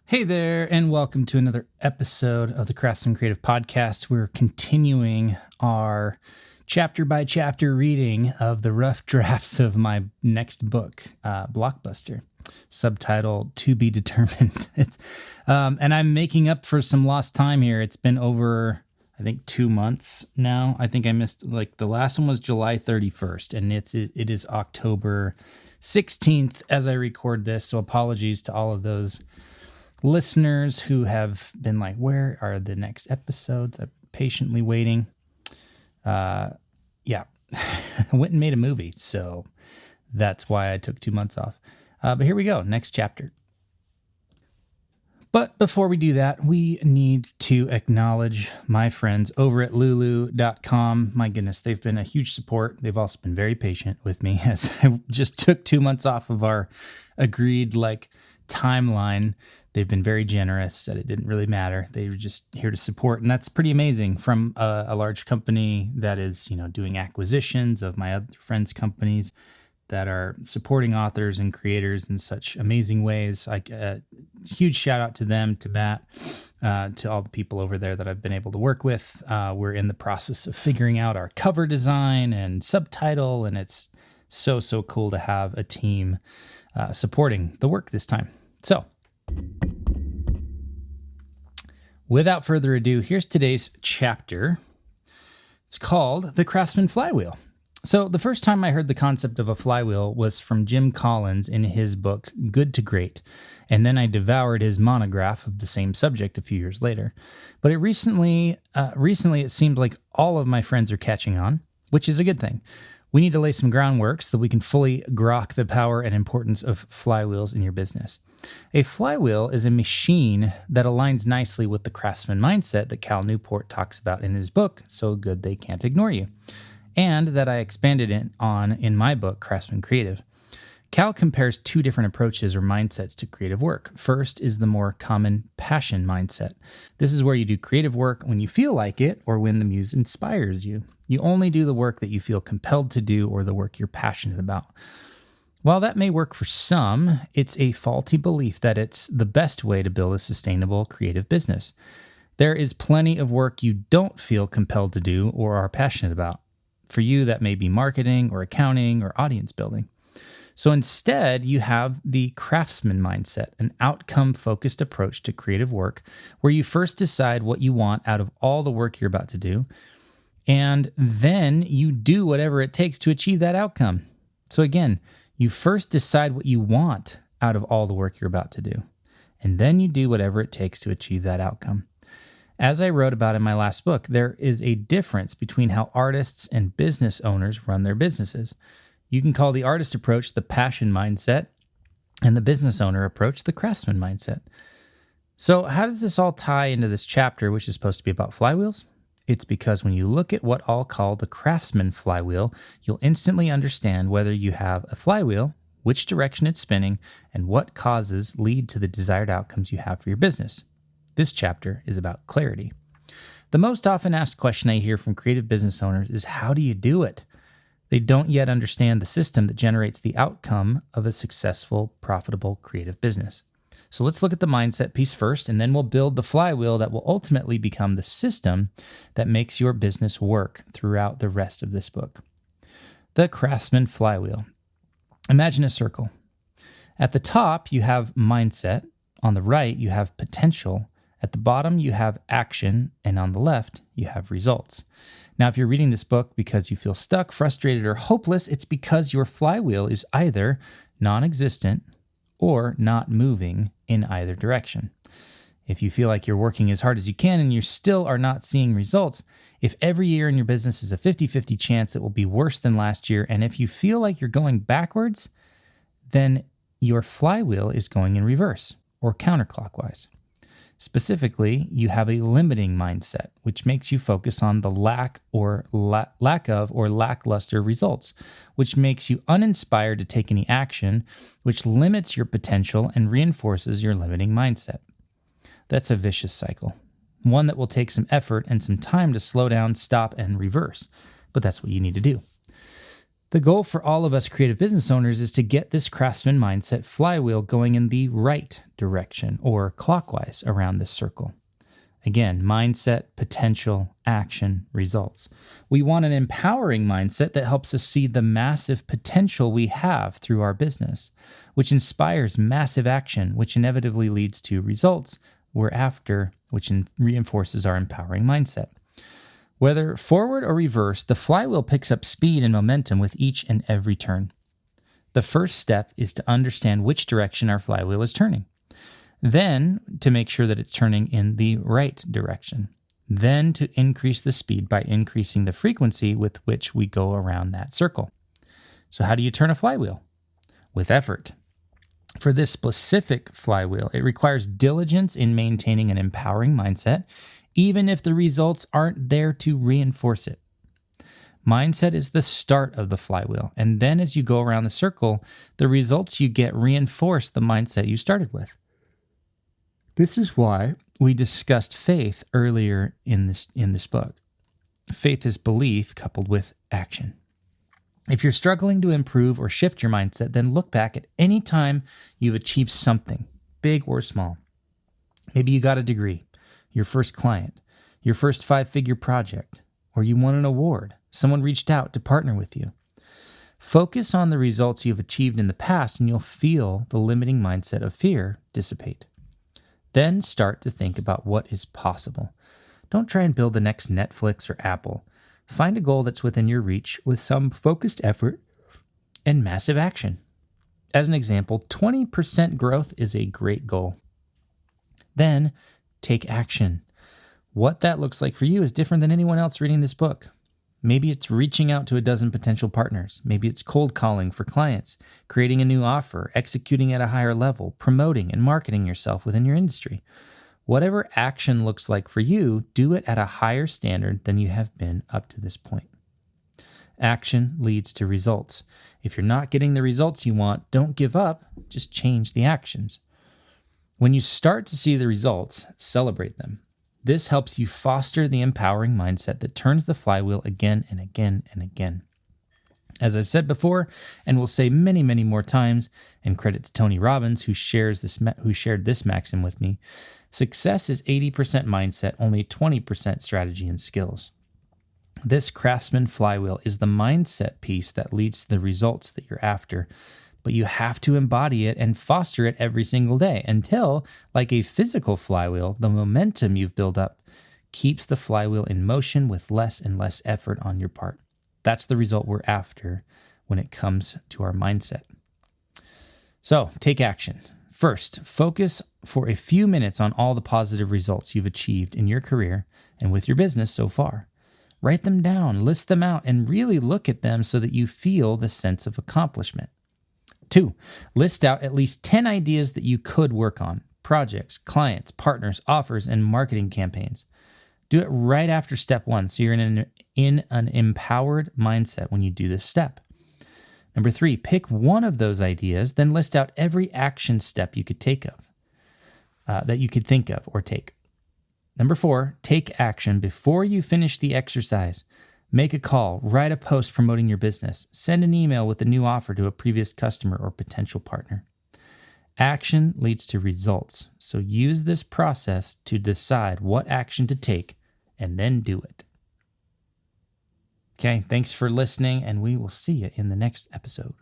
Hey there, and welcome to another episode of the Craftsman Creative Podcast. We're continuing our chapter by chapter reading of the rough drafts of my next book, Blockbuster, subtitle To Be Determined. And I'm making up for some lost time here. It's been over, I think, 2 months now. I think I missed, the last one was July 31st, and it is October 16th as I record this. So apologies to all of those listeners who have been like, where are the next episodes? I'm patiently waiting. I went and made a movie, so that's why I took 2 months off. But here we go, next chapter. But before we do that, we need to acknowledge my friends over at lulu.com. My goodness, they've been a huge support. They've also been very patient with me as I just took 2 months off of our agreed timeline. They've been very generous, said it didn't really matter. They were just here to support, and that's pretty amazing from a large company that is, doing acquisitions of my other friends' companies that are supporting authors and creators in such amazing ways. Huge shout out to them, to Matt, to all the people over there that I've been able to work with. We're in the process of figuring out our cover design and subtitle, and it's so cool to have a team supporting the work this time. So, without further ado, here's today's chapter. It's called The Craftsman Flywheel. So the first time I heard the concept of a flywheel was from Jim Collins in his book, Good to Great, and then I devoured his monograph of the same subject a few years later. But recently it seems like all of my friends are catching on, which is a good thing. We need to lay some groundwork so that we can fully grok the power and importance of flywheels in your business. A flywheel is a machine that aligns nicely with the craftsman mindset that Cal Newport talks about in his book, So Good They Can't Ignore You, and that I expanded on in my book, Craftsman Creative. Cal compares two different approaches or mindsets to creative work. First is the more common passion mindset. This is where you do creative work when you feel like it or when the muse inspires you. You only do the work that you feel compelled to do or the work you're passionate about. While that may work for some, it's a faulty belief that it's the best way to build a sustainable creative business. There is plenty of work you don't feel compelled to do or are passionate about. For you, that may be marketing or accounting or audience building. So instead, you have the craftsman mindset, an outcome-focused approach to creative work where you first decide what you want out of all the work you're about to do, and then you do whatever it takes to achieve that outcome. So again, you first decide what you want out of all the work you're about to do, and then you do whatever it takes to achieve that outcome. As I wrote about in my last book, there is a difference between how artists and business owners run their businesses. You can call the artist approach the passion mindset and the business owner approach the craftsman mindset. So how does this all tie into this chapter, which is supposed to be about flywheels? It's because when you look at what I'll call the craftsman flywheel, you'll instantly understand whether you have a flywheel, which direction it's spinning, and what causes lead to the desired outcomes you have for your business. This chapter is about clarity. The most often asked question I hear from creative business owners is, how do you do it? They don't yet understand the system that generates the outcome of a successful, profitable creative business. So let's look at the mindset piece first, and then we'll build the flywheel that will ultimately become the system that makes your business work throughout the rest of this book. The Craftsman Flywheel. Imagine a circle. At the top, you have mindset. On the right, you have potential. At the bottom, you have action. And on the left, you have results. Now, if you're reading this book because you feel stuck, frustrated, or hopeless, it's because your flywheel is either non-existent or not moving in either direction. If you feel like you're working as hard as you can and you still are not seeing results, if every year in your business is a 50-50 chance it will be worse than last year, and if you feel like you're going backwards, then your flywheel is going in reverse or counterclockwise. Specifically, you have a limiting mindset, which makes you focus on the lack of or lackluster results, which makes you uninspired to take any action, which limits your potential and reinforces your limiting mindset. That's a vicious cycle, one that will take some effort and some time to slow down, stop, and reverse, but that's what you need to do. The goal for all of us creative business owners is to get this Craftsman mindset flywheel going in the right direction or clockwise around this circle. Again, mindset, potential, action, results. We want an empowering mindset that helps us see the massive potential we have through our business, which inspires massive action, which inevitably leads to results we're after, which reinforces our empowering mindset. Whether forward or reverse, the flywheel picks up speed and momentum with each and every turn. The first step is to understand which direction our flywheel is turning. Then to make sure that it's turning in the right direction. Then to increase the speed by increasing the frequency with which we go around that circle. So how do you turn a flywheel? With effort. For this specific flywheel, it requires diligence in maintaining an empowering mindset, even if the results aren't there to reinforce it. Mindset is the start of the flywheel, and then as you go around the circle, the results you get reinforce the mindset you started with. This is why we discussed faith earlier in this book. Faith is belief coupled with action. If you're struggling to improve or shift your mindset, then look back at any time you've achieved something, big or small. Maybe you got a degree, your first client, your first 5-figure project, or you won an award. Someone reached out to partner with you. Focus on the results you've achieved in the past and you'll feel the limiting mindset of fear dissipate. Then start to think about what is possible. Don't try and build the next Netflix or Apple. Find a goal that's within your reach with some focused effort and massive action. As an example, 20% growth is a great goal. Then take action. What that looks like for you is different than anyone else reading this book. Maybe it's reaching out to a dozen potential partners. Maybe it's cold calling for clients, creating a new offer, executing at a higher level, promoting and marketing yourself within your industry. Whatever action looks like for you, do it at a higher standard than you have been up to this point. Action leads to results. If you're not getting the results you want, don't give up, just change the actions. When you start to see the results, celebrate them. This helps you foster the empowering mindset that turns the flywheel again and again and again. As I've said before, and will say many, many more times, and credit to Tony Robbins who shared this maxim with me, success is 80% mindset, only 20% strategy and skills. This Craftsman flywheel is the mindset piece that leads to the results that you're after, but you have to embody it and foster it every single day until, like a physical flywheel, the momentum you've built up keeps the flywheel in motion with less and less effort on your part. That's the result we're after when it comes to our mindset. So take action. First, focus for a few minutes on all the positive results you've achieved in your career and with your business so far. Write them down, list them out, and really look at them so that you feel the sense of accomplishment. 2, list out at least 10 ideas that you could work on: projects, clients, partners, offers, and marketing campaigns. Do it right after step 1 so you're in an empowered mindset when you do this step. Number 3, pick one of those ideas, then list out every action step you could think of or take. Number 4, take action before you finish the exercise. Make a call, write a post promoting your business, send an email with a new offer to a previous customer or potential partner. Action leads to results, so use this process to decide what action to take and then do it. Okay, thanks for listening, and we will see you in the next episode.